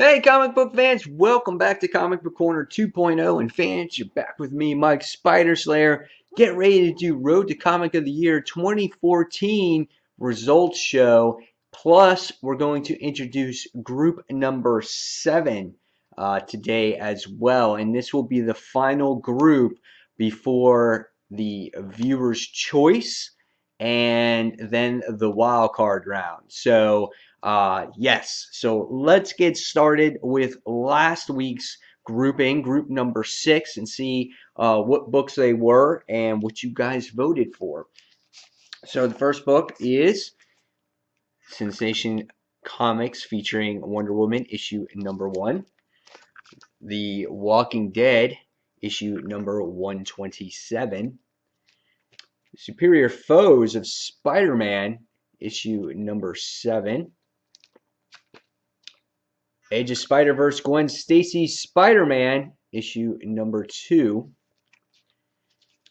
Hey, comic book fans, welcome back to Comic Book Corner 2.0. And fans, you're back with me, Mike Spider Slayer. Get ready to do Road to Comic of the Year 2014 results show. Plus, we're going to introduce group number 7 today as well. And this will be the final group before the viewer's choice and then the wild card round. Yes, so let's get started with last week's grouping, group number 6, and see what books they were and what you guys voted for. So the first book is Sensation Comics featuring Wonder Woman, issue number 1. The Walking Dead, issue number 127. Superior Foes of Spider-Man, issue number 7. Age of Spider-Verse Gwen Stacy Spider-Man, issue number 2.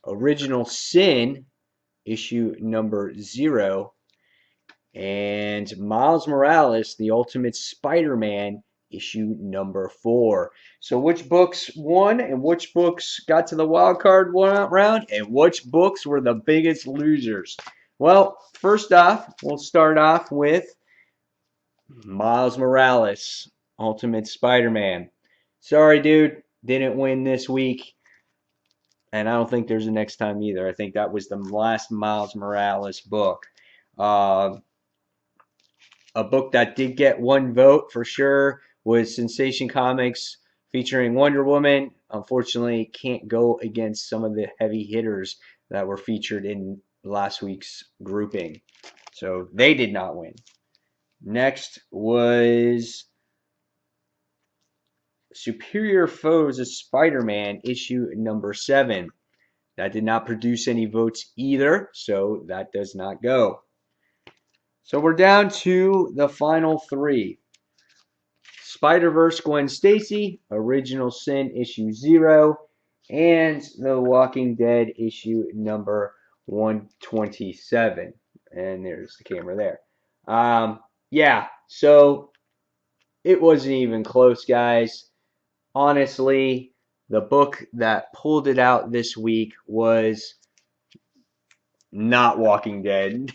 Original Sin, issue number 0. And Miles Morales, The Ultimate Spider-Man, issue number 4. So which books won and which books got to the wild card round and which books were the biggest losers? Well, first off, we'll start off with Miles Morales, Ultimate Spider-Man. Sorry, dude, didn't win this week. And I don't think there's a next time either. I think that was the last Miles Morales book. A book that did get one vote for sure was Sensation Comics featuring Wonder Woman. Unfortunately, can't go against some of the heavy hitters that were featured in last week's grouping. So they did not win. Next was Superior Foes of Spider-Man, issue number 7. That did not produce any votes either, so that does not go. So we're down to the final 3. Spider-Verse Gwen Stacy, Original Sin, issue 0, and The Walking Dead, issue number 127. And there's the camera there. Yeah, so it wasn't even close, guys. Honestly, the book that pulled it out this week was not Walking Dead,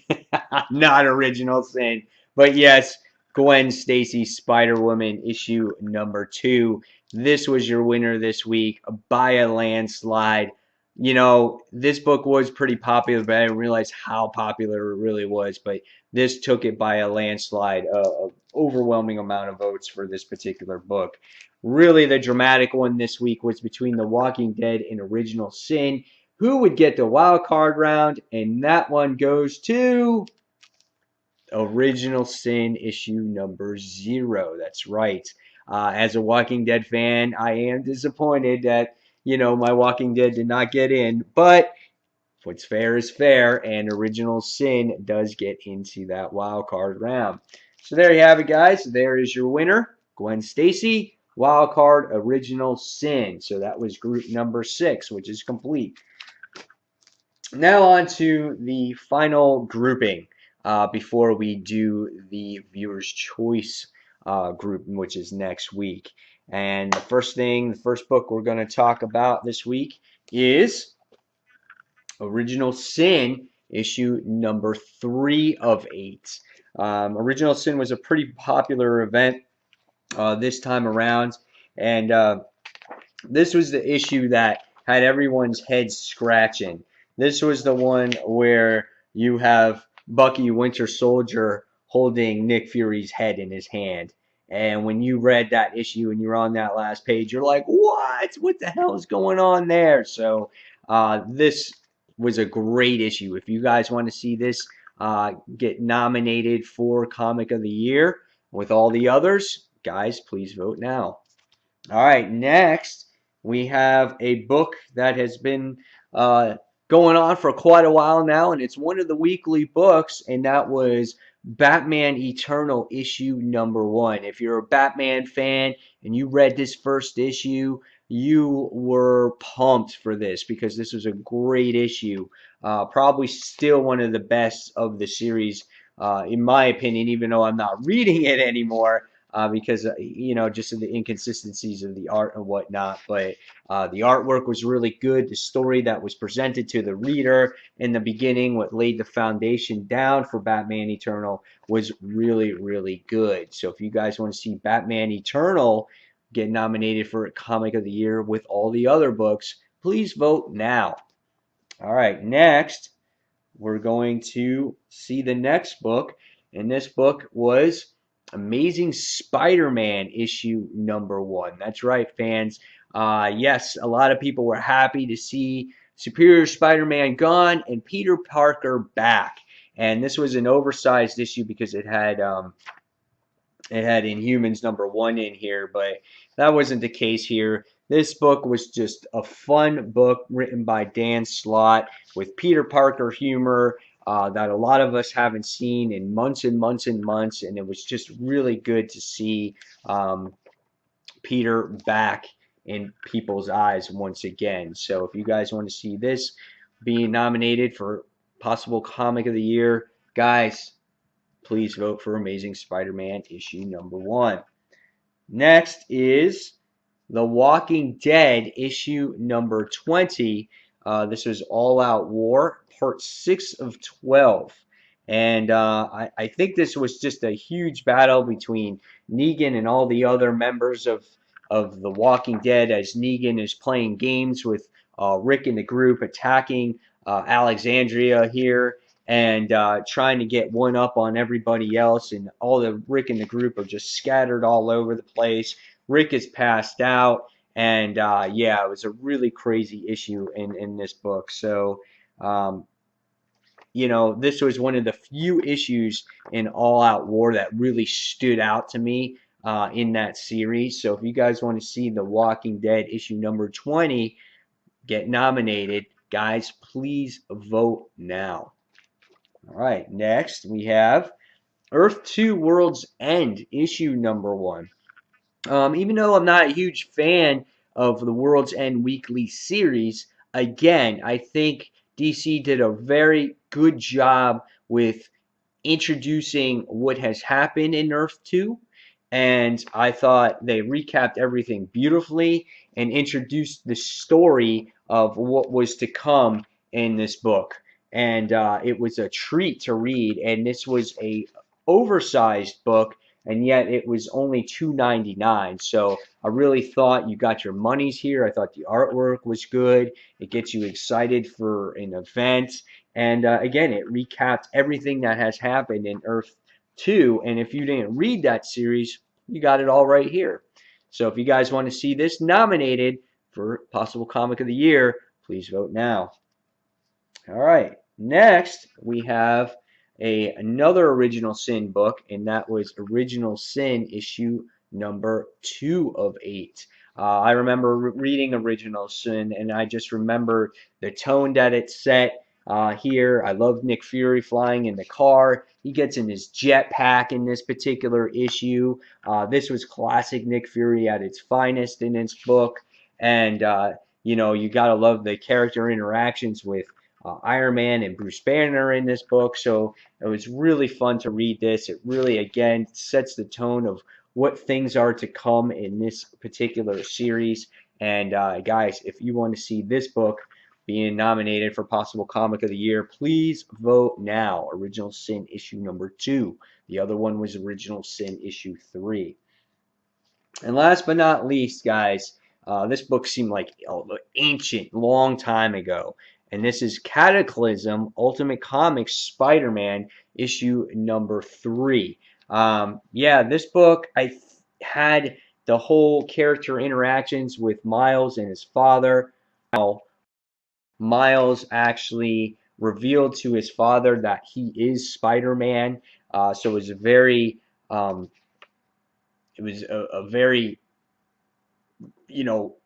not Original Sin, but yes, Gwen Stacy Spider-Woman issue number 2. This was your winner this week by a landslide. You know, this book was pretty popular, but I didn't realize how popular it really was. But this took it by a landslide, an overwhelming amount of votes for this particular book. Really, the dramatic one this week was between The Walking Dead and Original Sin. Who would get the wild card round? And that one goes to Original Sin issue number 0. That's right. As a Walking Dead fan, I am disappointed that, my Walking Dead did not get in. But what's fair is fair, and Original Sin does get into that wild card round. So there you have it, guys. There is your winner, Gwen Stacy. Wild card Original Sin. So that was group number 6, which is complete. Now on to the final grouping before we do the viewer's choice group, which is next week. And the first book we're going to talk about this week is Original Sin, issue number 3 of 8. Original Sin was a pretty popular event this time around, and this was the issue that had everyone's heads scratching. This was the one where you have Bucky Winter Soldier holding Nick Fury's head in his hand. And when you read that issue and you're on that last page, you're like, what? What the hell is going on there? So this was a great issue. If you guys want to see this get nominated for Comic of the Year with all the others, guys, please vote now. All right, next we have a book that has been going on for quite a while now, and it's one of the weekly books, and that was Batman Eternal issue number 1. If you're a Batman fan and you read this first issue, you were pumped for this because this was a great issue. Probably still one of the best of the series, in my opinion, even though I'm not reading it anymore. because just of the inconsistencies of the art and whatnot. But the artwork was really good. The story that was presented to the reader in the beginning, what laid the foundation down for Batman Eternal, was really, really good. So if you guys want to see Batman Eternal get nominated for Comic of the Year with all the other books, please vote now. All right, next we're going to see the next book, and this book was Amazing Spider-Man issue number 1. That's right, fans. Yes, a lot of people were happy to see Superior Spider-Man gone and Peter Parker back. And this was an oversized issue because it had Inhumans number 1 in here, but that wasn't the case here. This book was just a fun book written by Dan Slott with Peter Parker humor that a lot of us haven't seen in months and months and months, and it was just really good to see Peter back in people's eyes once again. So if you guys want to see this being nominated for possible Comic of the Year, guys, please vote for Amazing Spider-Man issue number 1. Next is The Walking Dead issue number 20. This was All Out War, part 6 of 12. And I think this was just a huge battle between Negan and all the other members of The Walking Dead, as Negan is playing games with Rick and the group, attacking Alexandria here and trying to get one up on everybody else. And all the Rick and the group are just scattered all over the place. Rick is passed out. And yeah, it was a really crazy issue in this book. So, this was one of the few issues in All Out War that really stood out to me in that series. So if you guys want to see The Walking Dead issue number 20 get nominated, guys, please vote now. All right, next we have Earth 2 World's End issue number 1. Even though I'm not a huge fan of the World's End weekly series, again, I think DC did a very good job with introducing what has happened in Earth 2. And I thought they recapped everything beautifully and introduced the story of what was to come in this book. And it was a treat to read. And this was a oversized book, and yet it was only $2.99. So I really thought you got your monies here. I thought the artwork was good. It gets you excited for an event. And again, it recapped everything that has happened in Earth 2. And if you didn't read that series, you got it all right here. So if you guys want to see this nominated for possible Comic of the Year, please vote now. All right. Next, we have another Original Sin book, and that was Original Sin issue number 2 of 8. I remember reading Original Sin, and I just remember the tone that it set here. I love Nick Fury flying in the car. He gets in his jetpack in this particular issue. This was classic Nick Fury at its finest in this book. And, you got to love the character interactions with Iron Man and Bruce Banner in this book. So it was really fun to read this. It really, again, sets the tone of what things are to come in this particular series. And guys, if you want to see this book being nominated for possible Comic of the Year, please vote now. Original Sin issue number 2. The other one was Original Sin issue 3. And last but not least, guys, this book seemed like ancient, long time ago. And this is Cataclysm Ultimate Comics Spider-Man issue number 3. Yeah, this book, I had the whole character interactions with Miles and his father. Miles actually revealed to his father that he is Spider-Man. So it was a very,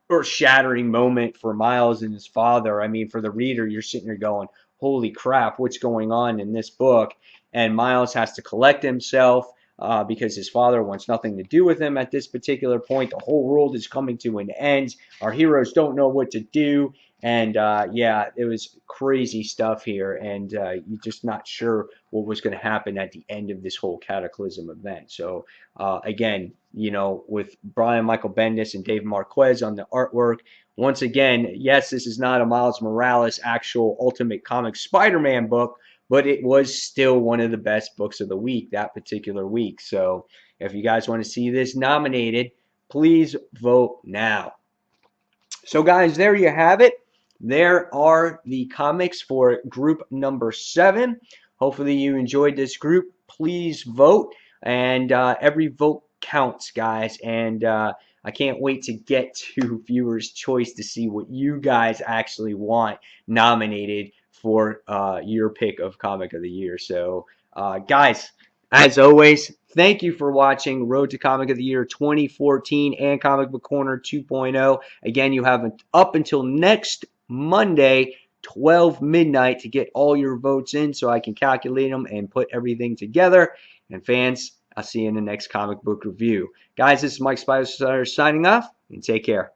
earth-shattering moment for Miles and his father. I mean, for the reader, you're sitting there going, holy crap, what's going on in this book? And Miles has to collect himself because his father wants nothing to do with him at this particular point. The whole world is coming to an end. Our heroes don't know what to do. And yeah, it was crazy stuff here, and you're just not sure what was going to happen at the end of this whole Cataclysm event. So again, with Brian Michael Bendis and Dave Marquez on the artwork. Once again, yes, this is not a Miles Morales actual Ultimate Comics Spider-Man book, but it was still one of the best books of the week that particular week. So if you guys want to see this nominated, please vote now. So guys, there you have it. There are the comics for group number 7. Hopefully you enjoyed this group. Please vote, and every vote counts, guys. And I can't wait to get to viewers' choice to see what you guys actually want nominated for your pick of comic of the year. So guys, as always, thank you for watching Road to Comic of the Year 2014 and Comic Book Corner 2.0. Again, you have up until next Monday, 12 midnight, to get all your votes in so I can calculate them and put everything together. And fans, I'll see you in the next comic book review. Guys, this is Mike Spider signing off, and take care.